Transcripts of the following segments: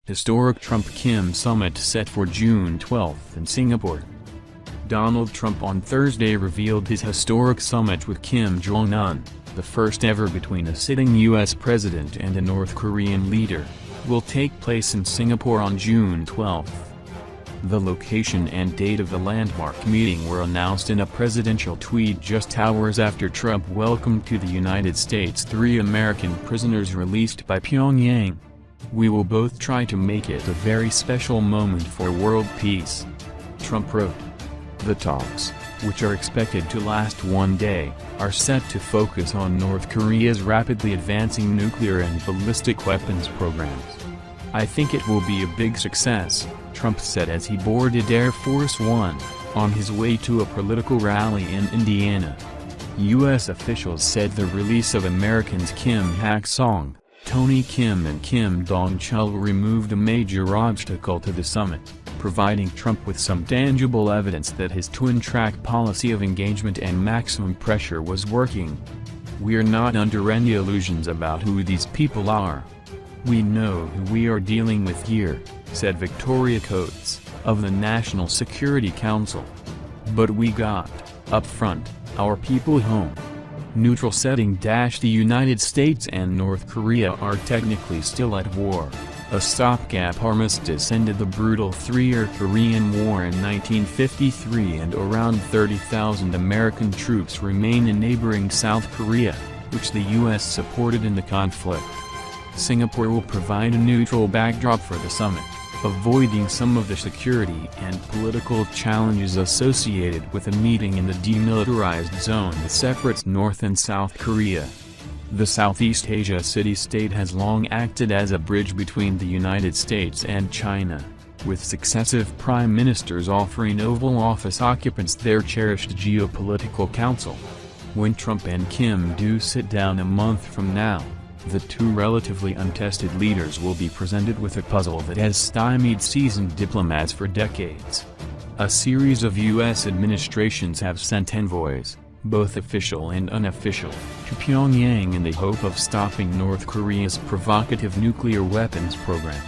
Historic Trump-Kim summit set for June 12 in Singapore. Donald Trump on Thursday revealed his historic summit with Kim Jong-un, the first ever between a sitting U.S. president and a North Korean leader, will take place in Singapore on June 12. The location and date of the landmark meeting were announced in a presidential tweet just hours after Trump welcomed to the United States 3 American prisoners released by Pyongyang. "We will both try to make it a very special moment for world peace," Trump wrote. The talks, which are expected to last one day, are set to focus on North Korea's rapidly advancing nuclear and ballistic weapons programs. "I think it will be a big success," Trump said as he boarded Air Force One, on his way to a political rally in Indiana. U.S. officials said the release of Americans Kim Hak-song, Tony Kim and Kim Dong-chul removed a major obstacle to the summit, providing Trump with some tangible evidence that his twin-track policy of engagement and maximum pressure was working. "We're not under any illusions about who these people are. We know who we are dealing with here," said Victoria Coates, of the National Security Council. "But we got, up front, our people home." Neutral setting - The United States and North Korea are technically still at war. A stopgap armistice ended the brutal 3-year Korean War in 1953, and around 30,000 American troops remain in neighboring South Korea, which the U.S. supported in the conflict. Singapore will provide a neutral backdrop for the summit, avoiding some of the security and political challenges associated with a meeting in the demilitarized zone that separates North and South Korea. The Southeast Asia city-state has long acted as a bridge between the United States and China, with successive prime ministers offering Oval Office occupants their cherished geopolitical counsel. When Trump and Kim do sit down a month from now, the two relatively untested leaders will be presented with a puzzle that has stymied seasoned diplomats for decades. A series of U.S. administrations have sent envoys, both official and unofficial, to Pyongyang in the hope of stopping North Korea's provocative nuclear weapons program.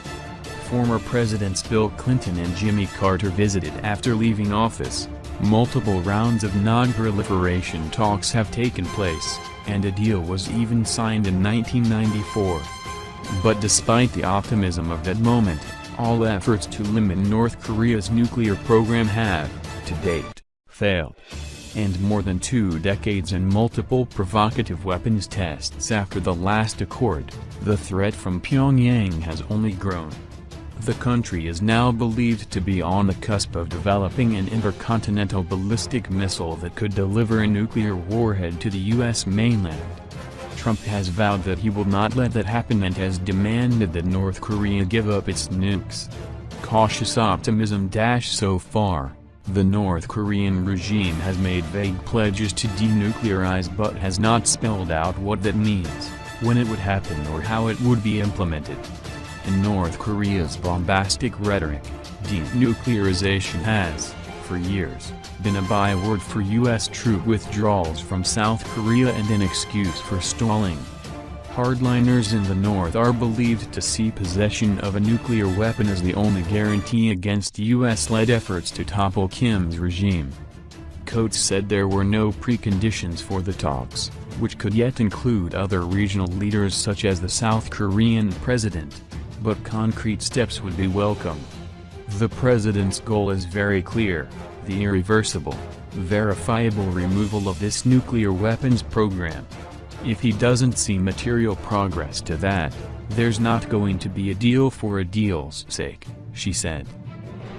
Former Presidents Bill Clinton and Jimmy Carter visited after leaving office. Multiple rounds of non-proliferation talks have taken place, and a deal was even signed in 1994. But despite the optimism of that moment, all efforts to limit North Korea's nuclear program have, to date, failed. And more than 2 decades and multiple provocative weapons tests after the last accord, the threat from Pyongyang has only grown. The country is now believed to be on the cusp of developing an intercontinental ballistic missile that could deliver a nuclear warhead to the U.S. mainland. Trump has vowed that he will not let that happen and has demanded that North Korea give up its nukes. Cautious optimism - So far, the North Korean regime has made vague pledges to denuclearize but has not spelled out what that means, when it would happen or how it would be implemented. In North Korea's bombastic rhetoric, denuclearization has, for years, been a byword for U.S. troop withdrawals from South Korea and an excuse for stalling. Hardliners in the North are believed to see possession of a nuclear weapon as the only guarantee against U.S.-led efforts to topple Kim's regime. Coates said there were no preconditions for the talks, which could yet include other regional leaders such as the South Korean president, but concrete steps would be welcome. "The president's goal is very clear: the irreversible, verifiable removal of this nuclear weapons program. If he doesn't see material progress to that, there's not going to be a deal for a deal's sake," she said.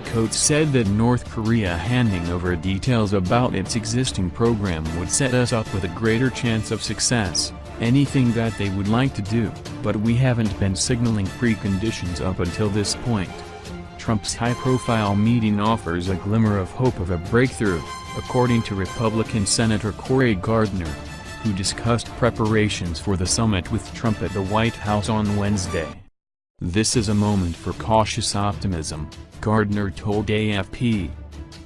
Coates said that North Korea handing over details about its existing program would set us up with a greater chance of success, anything that they would like to do, but we haven't been signaling preconditions up until this point. Trump's high-profile meeting offers a glimmer of hope of a breakthrough, according to Republican Senator Cory Gardner, who discussed preparations for the summit with Trump at the White House on Wednesday. "This is a moment for cautious optimism," Gardner told AFP.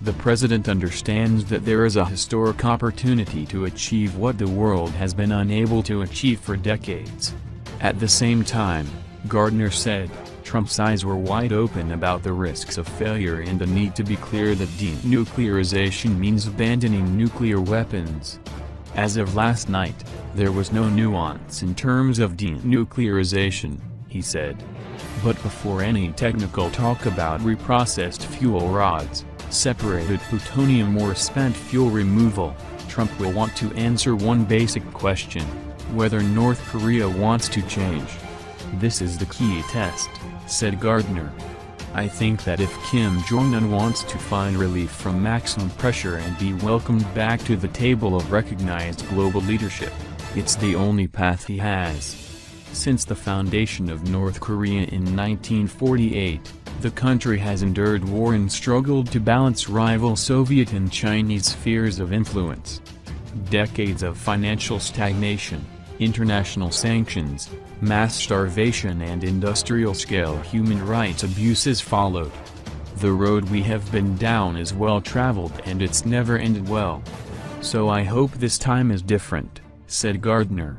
"The president understands that there is a historic opportunity to achieve what the world has been unable to achieve for decades." At the same time, Gardner said, Trump's eyes were wide open about the risks of failure and the need to be clear that denuclearization means abandoning nuclear weapons. As of last night, there was no nuance in terms of denuclearization, he said. But before any technical talk about reprocessed fuel rods, separated plutonium or spent fuel removal, Trump will want to answer one basic question: whether North Korea wants to change. This is the key test, said Gardner. I think that if Kim Jong-un wants to find relief from maximum pressure and be welcomed back to the table of recognized global leadership, it's the only path he has. Since the foundation of North Korea in 1948, the country has endured war and struggled to balance rival Soviet and Chinese spheres of influence. Decades of financial stagnation, international sanctions, mass starvation and industrial-scale human rights abuses followed. The road we have been down is well-traveled and it's never ended well. So I hope this time is different, said Gardner.